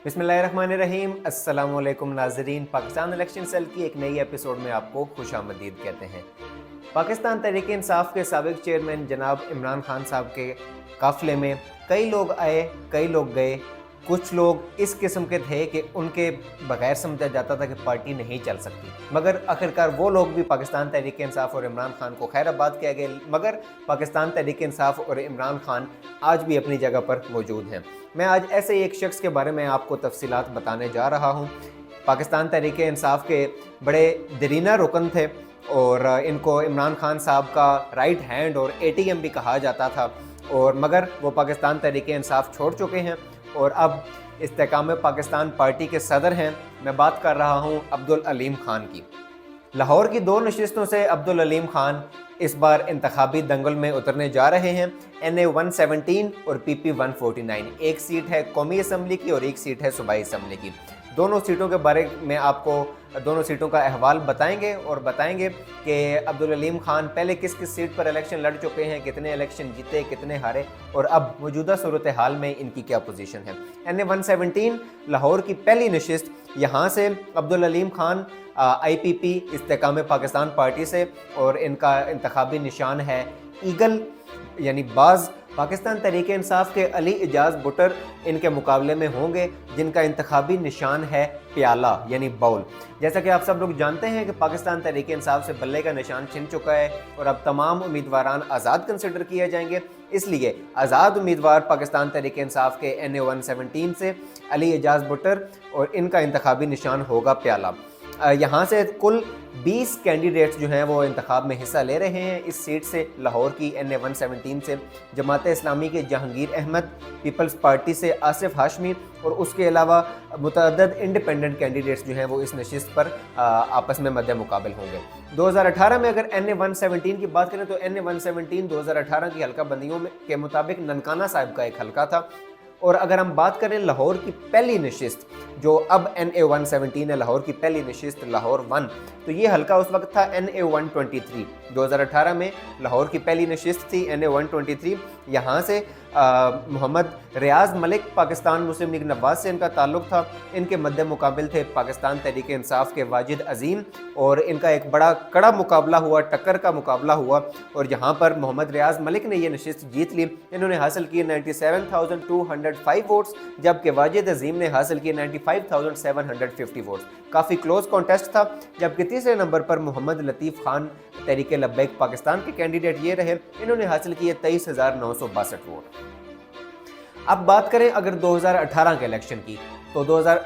बिस्मिल्लाहिर्रहमानिर्रहीम। अस्सलाम वालेकुम नाज़रीन। पाकिस्तान इलेक्शन सेल की एक नई एपिसोड में आपको खुशामदीद कहते हैं। पाकिस्तान तहरीक इंसाफ के साबिक चेयरमैन जनाब इमरान खान साहब के काफ़िले में कई लोग आए, कई लोग गए। कुछ लोग इस किस्म के थे कि उनके बगैर समझा जाता था कि पार्टी नहीं चल सकती, मगर आखिरकार वो लोग भी पाकिस्तान तहरीक इंसाफ और इमरान खान को खैराबाद किया गया, मगर पाकिस्तान तहरीक इंसाफ और इमरान खान आज भी अपनी जगह पर मौजूद हैं। मैं आज ऐसे ही एक शख्स के बारे में आपको तफसीलात बताने जा रहा हूँ। पाकिस्तान तहरीक इंसाफ के बड़े दरीना रुकन थे और इनको इमरान खान साहब का राइट हैंड और ATM भी कहा जाता था, और मगर वो पाकिस्तान तहरीक इंसाफ छोड़ चुके हैं और अब इस्तेकाम पाकिस्तान पार्टी के सदर हैं। मैं बात कर रहा हूँ अब्दुल अलीम खान की। लाहौर की 2 नशिस्तों से अब्दुल अलीम खान इस बार इंतखाबी दंगल में उतरने जा रहे हैं। NA 117 और PP 149। एक सीट है कौमी असम्बली की और एक सीट है सूबाई असम्बली की। दोनों सीटों के बारे में आपको दोनों सीटों का अहवाल बताएंगे और बताएंगे कि अब्दुल अलीम खान पहले किस किस सीट पर इलेक्शन लड़ चुके हैं, कितने इलेक्शन जीते, कितने हारे, और अब मौजूदा सूरत हाल में इनकी क्या पोजीशन है। NA 117 लाहौर की पहली नशिस्त, यहाँ से अब्दुल अलीम खान IPP इस्तेकाम पाकिस्तान पार्टी से, और इनका इंतखाबी निशान है ईगल यानी बाज। पाकिस्तान तहरीक इंसाफ के अली इजाज़ बुटर इनके मुकाबले में होंगे, जिनका इंतखाबी निशान है प्याला यानी बाउल। जैसा कि आप सब लोग जानते हैं कि पाकिस्तान तहरीक इंसाफ से बल्ले का निशान छिन चुका है और अब तमाम उम्मीदवारान आज़ाद कंसिडर किए जाएंगे। इसलिए आज़ाद उम्मीदवार पाकिस्तान तहरीक इंसाफ के NA 117 से अली इजाज़ बुटर, और इनका इंतखाबी निशान होगा प्याला। यहाँ से कुल 20 कैंडिडेट्स जो हैं वो इंतखाब में हिस्सा ले रहे हैं। इस सीट से लाहौर की NA 117 से जमात इस्लामी के जहांगीर अहमद, पीपल्स पार्टी से आसिफ हाशमी, और उसके अलावा मुतअद्दिद इंडिपेंडेंट कैंडिडेट्स जो हैं वो इस नशिस्त पर आपस में मद्दे मुकाबिल होंगे। 2018 में अगर NA 117 की बात करें तो NA 117 2018 की हल्का बंदियों में के मुताबिक ननकाना साहिब का एक हल्का था। और अगर हम बात करें लाहौर की पहली नशिस्त जो अब NA 117 है, लाहौर की पहली नशिस्त लाहौर 1, तो ये हल्का उस वक्त था NA 123। 2018 में लाहौर की पहली नशिस्त थी NA 123। यहाँ से मोहम्मद रियाज मलिक पाकिस्तान मुस्लिम लीग नवाज से इनका ताल्लुक़ था। इनके मद्दे मुकाबिल थे पाकिस्तान तहरीक इंसाफ के वाजिद अजीम, और इनका एक बड़ा कड़ा मुकाबला हुआ, टक्कर का मुकाबला हुआ, और यहाँ पर मोहम्मद रियाज मलिक ने ये नशिस्त जीत ली। इन्होंने हासिल किए 97,205 वोट्स, जबकि वाजिद अजीम ने हासिल किए 95,750 वोट्स। काफ़ी क्लोज कॉन्टेस्ट था। जबकि तीसरे नंबर पर मोहम्मद लतीफ़ खान तहरीक लब्बैक पाकिस्तान के कैंडिडेट ये रहे, इन्होंने हासिल किए 23,962 वोट। अब बात करें अगर 2018 के इलेक्शन की तो 2000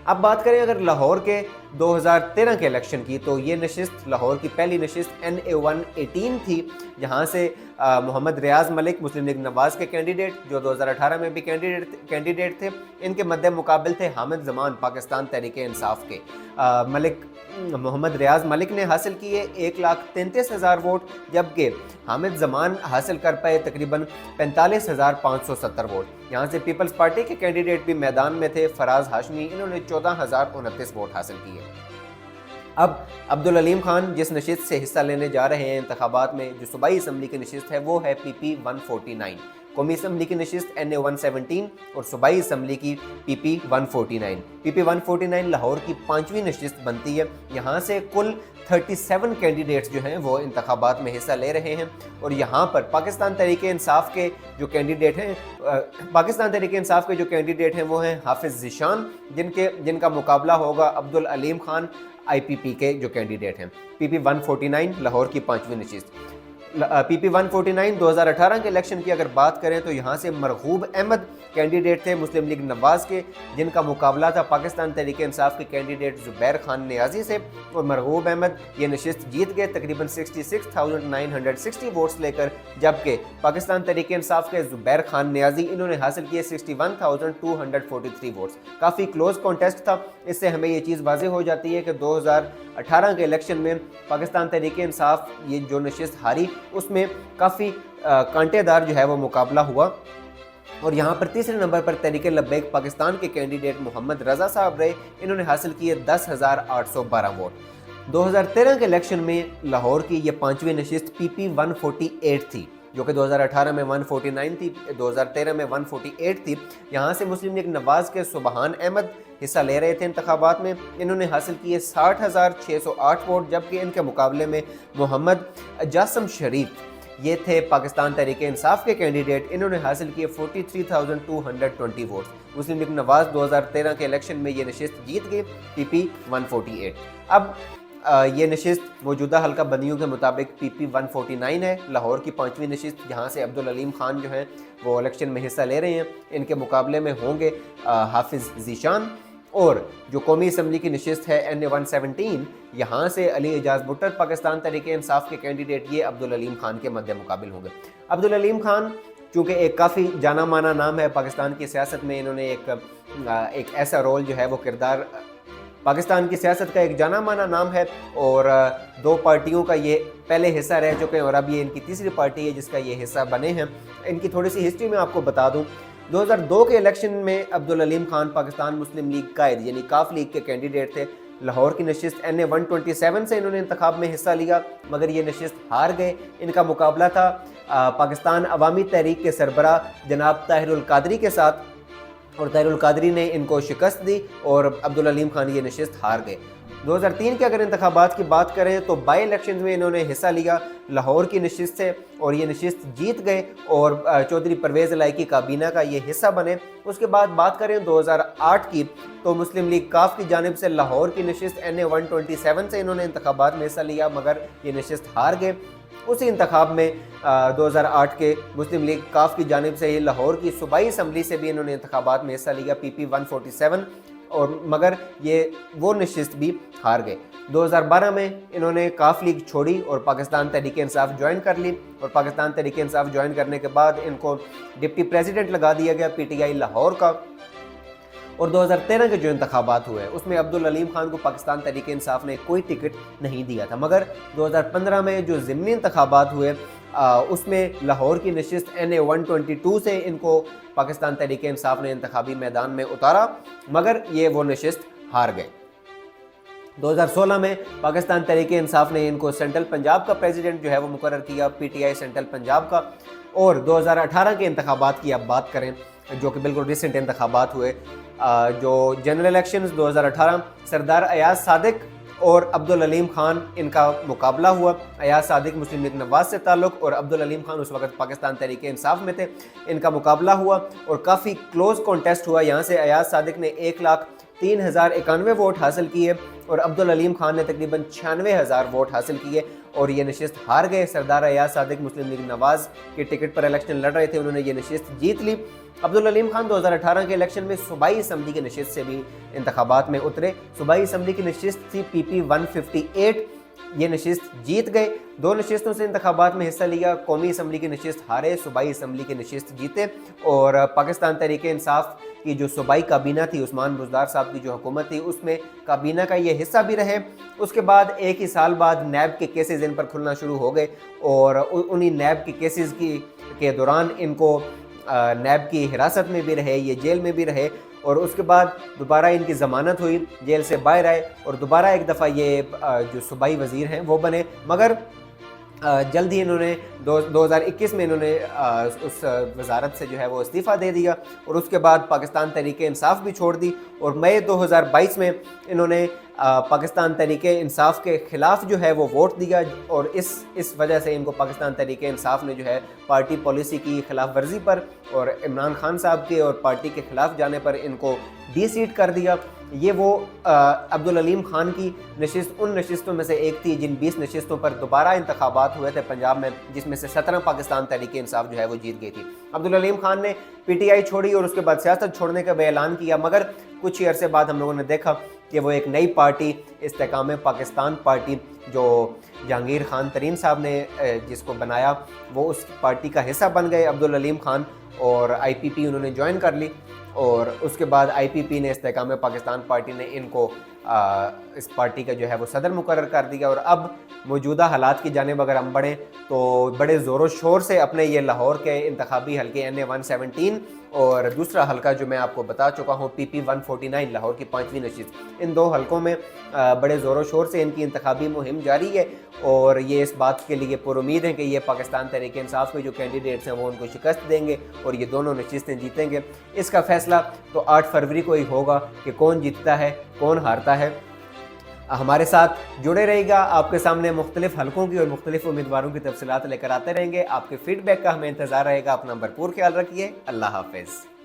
अब बात करें अगर लाहौर के 2013 के इलेक्शन की, तो ये नशिस्त लाहौर की पहली नशिस्त NA 118 थी। यहाँ से मोहम्मद रियाज मलिक मुस्लिम लीग नवाज के कैंडिडेट जो 2018 में भी कैंडिडेट थे, इनके मद्दे मुकाबिल थे हामिद जमान पाकिस्तान तहरीक इंसाफ के। मोहम्मद रियाज मलिक ने हासिल किए 1,33,000 वोट, जबकि हामिद जमान हासिल कर पाए तकरीबन 45,570 वोट। यहाँ से पीपल्स पार्टी के कैंडिडेट भी मैदान में थे, फराज हाशमी, इन्होंने 14,029 वोट हासिल किए। अब अब्दुल अलीम खान जिस नशिस्त से हिस्सा लेने जा रहे हैं इंतखाबात में, जो सूबाई असम्बली की नशिस्त है, वो है PP 149। कौमी असम्बली की नशिस्त NA 117 और सूबाई असम्बली की PP 149। PP 149 लाहौर की 5वीं नशिस्त बनती है। यहाँ से कुल 37 कैंडिडेट्स जो हैं वो इंतखाबात में हिस्सा ले रहे हैं, और यहाँ पर पाकिस्तान तहरीक इंसाफ के जो कैंडिडेट हैं वो हैं हाफिज़ ज़ीशान, जिनका मुकाबला होगा अब्दुल अलीम खान IPP के जो कैंडिडेट हैं। PP 149 लाहौर की 5वीं नशिस्त। PP 149 2018 के इलेक्शन की अगर बात करें तो यहाँ से मरगूब अहमद कैंडिडेट थे मुस्लिम लीग नवाज के, जिनका मुकाबला था पाकिस्तान तहरीक इंसाफ के कैंडिडेट ज़ुबैर खान नियाजी से, और मरगूब अहमद ये नशिस्त जीत गए तकरीबन 66,960 वोट्स लेकर, जबकि पाकिस्तान तहरीक इंसाफ के ज़ुबैर खान नियाजी इन्होंने हासिल किए 61,243 वोट्स। काफ़ी क्लोज कॉन्टेस्ट था। इससे हमें ये चीज़ वाज़ेह हो जाती है कि 2018 के इलेक्शन में पाकिस्तान तहरीक इंसाफ ये जो नशिस्त हारी, उसमें काफ़ी कांटेदार जो है वो मुकाबला हुआ। और यहाँ पर तीसरे नंबर पर तहरीक लब्बैक पाकिस्तान के कैंडिडेट मोहम्मद रज़ा साहब रहे, इन्होंने हासिल किए 10,812 वोट। 2013 के इलेक्शन में लाहौर की ये 5वीं नशिस्त PP 148 थी। जो कि 2018 में 149 थी, 2013 में 148 थी। यहाँ से मुस्लिम लीग नवाज़ के सुबहान अहमद हिस्सा ले रहे थे इंतखाबात में। इन्होंने हासिल किए 60,608 वोट, जबकि इनके मुकाबले में मोहम्मद जासम शरीफ ये थे पाकिस्तान तहरीक इंसाफ के कैंडिडेट। इन्होंने हासिल किए 43,220 वोट। मुस्लिम लीग नवाज़ 2013 के इलेक्शन में ये नशिस्त जीत गई, PP 148। अब ये नशिस्त मौजूदा हल्का बंदियों के मुताबिक PP 149 है, लाहौर की 5वीं नशिस्त, जहाँ से अब्दुल अलीम खान जो हैं वो इलेक्शन में हिस्सा ले रहे हैं। इनके मुकाबले में होंगे हाफिज़ ज़ीशान। और जो कौमी असम्बली की नशिस्त है NA 117, यहाँ से अली एजाज भुट्टर पाकिस्तान तहरीक इंसाफ के कैंडिडेट, ये अब्दुल अलीम खान के मद्दे मुकाबिल होंगे। अब्दुल अलीम खान चूँकि एक काफ़ी जाना माना नाम है पाकिस्तान की सियासत में, इन्होंने एक ऐसा रोल जो है वो किरदार, पाकिस्तान की सियासत का एक जाना माना नाम है, और 2 पार्टियों का ये पहले हिस्सा रह चुके हैं और अब ये इनकी तीसरी पार्टी है जिसका ये हिस्सा बने हैं। इनकी थोड़ी सी हिस्ट्री में आपको बता दूं, 2002 के इलेक्शन में अब्दुल अलीम खान पाकिस्तान मुस्लिम लीग कायद यानी काफ लीग के कैंडिडेट थे। लाहौर की नशिस्त NA 127 से इन्होंने इंतखाब में हिस्सा लिया, मगर ये नशिस्त हार गए। इनका मुकाबला था पाकिस्तान अवामी तहरीक के सरबरा जनाब ताहिरुल कादरी के साथ, और ताहिरुल कादरी ने इनको शिकस्त दी और अब्दुल अलीम खान ये नशिस्त हार गए। 2003 के अगर इंतखाबात की बात करें तो बाई इलेक्शन में इन्होंने हिस्सा लिया लाहौर की नशिस्त से, और ये नशिस्त जीत गए और चौधरी परवेज़ इलाही की काबीना का ये हिस्सा बने। उसके बाद बात करें 2008 की, तो मुस्लिम लीग काफ की जानिब से लाहौर की नशिस्त NA 127 से इन्होंने इंतखाबात में हिस्सा लिया, मगर ये नशिस्त हार गए। उसी इंतखाब में 2008 के मुस्लिम लीग काफ की जानिब से ही लाहौर की सूबाई असम्बली से भी इन्होंने इंतखाबात में हिस्सा लिया, PP 147, और मगर ये वो नशिस्त भी हार गए। 2012 में इन्होंने काफ लीग छोड़ी और पाकिस्तान तहरीक इंसाफ ज्वाइन कर ली, और पाकिस्तान तहरीक इंसाफ ज्वाइन करने के बाद इनको डिप्टी प्रेसिडेंट लगा दिया गया PTI लाहौर का। और 2013 के जो इंतखाबात हुए उसमें अब्दुल अलीम खान को पाकिस्तान तहरीक इंसाफ ने कोई टिकट नहीं दिया था, मगर 2015 में जो ज़िमनी इंतखाबात हुए उसमें लाहौर की नशिस्त NA 122 से इनको पाकिस्तान तहरीक इंसाफ ने इंतखाबी मैदान में उतारा, मगर ये वो नशिस्त हार गए। 2016 में पाकिस्तान तहरीक इंसाफ ने इनको सेंट्रल पंजाब का प्रेसिडेंट जो है वो मुकर्रर किया, PTI सेंट्रल पंजाब का। और 2018 के इंतखाबात की आप बात करें, जो कि बिल्कुल रिसेंट इंतखाबात हुए, जो जनरल इलेक्शंस 2018, सरदार अयाज सादिक और अब्दुल अलीम खान इनका मुकाबला हुआ। अयाज सादिक मुस्लिम लीग नवाज से ताल्लुक़ और अब्दुल अलीम खान उस वक्त पाकिस्तान तहरीक इंसाफ में थे। इनका मुकाबला हुआ और काफ़ी क्लोज कॉन्टेस्ट हुआ। यहाँ से अयाज सादिक ने 1,03,091 वोट हासिल किए और अब्दुल अलीम खान ने तकरीबन 96,000 वोट हासिल किए और ये नशिस्त हार गए। सरदार अयाज सादिक मुस्लिम लीग नवाज के टिकट पर इलेक्शन लड़ रहे थे, उन्होंने ये नशिस्त जीत ली। अब्दुल अलीम खान 2018 के इलेक्शन में सूबाई असम्बली की नशिस्त से भी इंतखाबात में उतरे। सूबाई असम्बली की नशिस्त थी PP 158, ये नशिस्त जीत गए। 2 नशिस्तों से इंतखाबात में हिस्सा लिया। कौमी असम्बली की नशिस्त हारे, सूबाई असम्बली की नशिस्त जीते। और पाकिस्तान तहरीक इंसाफ की जो सूबाई काबीना थी, उस्मान बुज़दार साहब की जो हुकूमत थी, उसमें काबीना का ये हिस्सा भी रहे। उसके बाद एक ही साल बाद नैब के केसेस इन पर खुलना शुरू हो गए और उन्हीं नैब के केसेस के दौरान इनको नैब की हिरासत में भी रहे, ये जेल में भी रहे। और उसके बाद दोबारा इनकी ज़मानत हुई, जेल से बाहर आए और दोबारा एक दफ़ा ये जो सूबाई वज़ीर हैं वो बने, मगर जल्द ही इन्होंने 2021 में इन्होंने उस वजारत से जो है वो इस्तीफ़ा दे दिया और उसके बाद पाकिस्तान तहरीक इंसाफ भी छोड़ दी। और मई 2022 में इन्होंने पाकिस्तान तहरीक इंसाफ के ख़िलाफ़ जो है वो वोट दिया और इस वजह से इनको पाकिस्तान तहरीक इंसाफ ने जो है पार्टी पॉलिसी की खिलाफ वर्जी पर और इमरान खान साहब के और पार्टी के ख़िलाफ़ जाने पर इनको डी-सीट कर दिया। ये वो अब्दुल अलीम खान की नशिस्त उन नशिस्तों में से एक थी जिन 20 नशिस्तों पर दोबारा इंतखाबात हुए थे पंजाब में, जिसमें से 17 पाकिस्तान तहरीक इंसाफ जो है वो जीत गई थी। अब्दुल अलीम खान ने PTI छोड़ी और उसके बाद सियासत छोड़ने का भी ऐलान किया, मगर कुछ ही अरसे बाद हम लोगों ने देखा कि वो एक नई पार्टी इस्तेकाम पाकिस्तान पार्टी जो जहांगीर खान तरीन साहब ने जिसको बनाया, वो उस पार्टी का हिस्सा बन गए अब्दुल अलीम खान और IPP उन्होंने ज्वाइन कर ली। और उसके बाद IPP ने इस्तेकाम पाकिस्तान पार्टी ने इनको इस पार्टी का जो है वो सदर मुकर्रर कर दिया। और अब मौजूदा हालात की जानिब अगर हम बढ़ें तो बड़े ज़ोरों शोर से अपने ये लाहौर के इंतखाबी हल्के NA 117 और दूसरा हल्का जो मैं आपको बता चुका हूँ PP 149 लाहौर की 5वीं नशिस्त, इन 2 हल्कों में बड़े ज़ोरों शोर से इनकी इंतखाबी मुहिम जारी है। और ये इस बात के लिए पुरुमीद हैं कि ये पाकिस्तान तहरीक इंसाफ के जो कैंडिडेट्स हैं वो उनको शिकस्त देंगे और ये दोनों नशिस्तें जीतेंगे। इसका फैसला तो 8 फरवरी को ही होगा कि कौन जीतता है कौन हारता है। हमारे साथ जुड़े रहिएगा, आपके सामने मुख्तलिफ हलकों की और मुख्तलिफ उम्मीदवारों की तफसीलात लेकर आते रहेंगे। आपके फीडबैक का हमें इंतज़ार रहेगा। अपना भरपूर ख्याल रखिए। अल्लाह हाफिज़।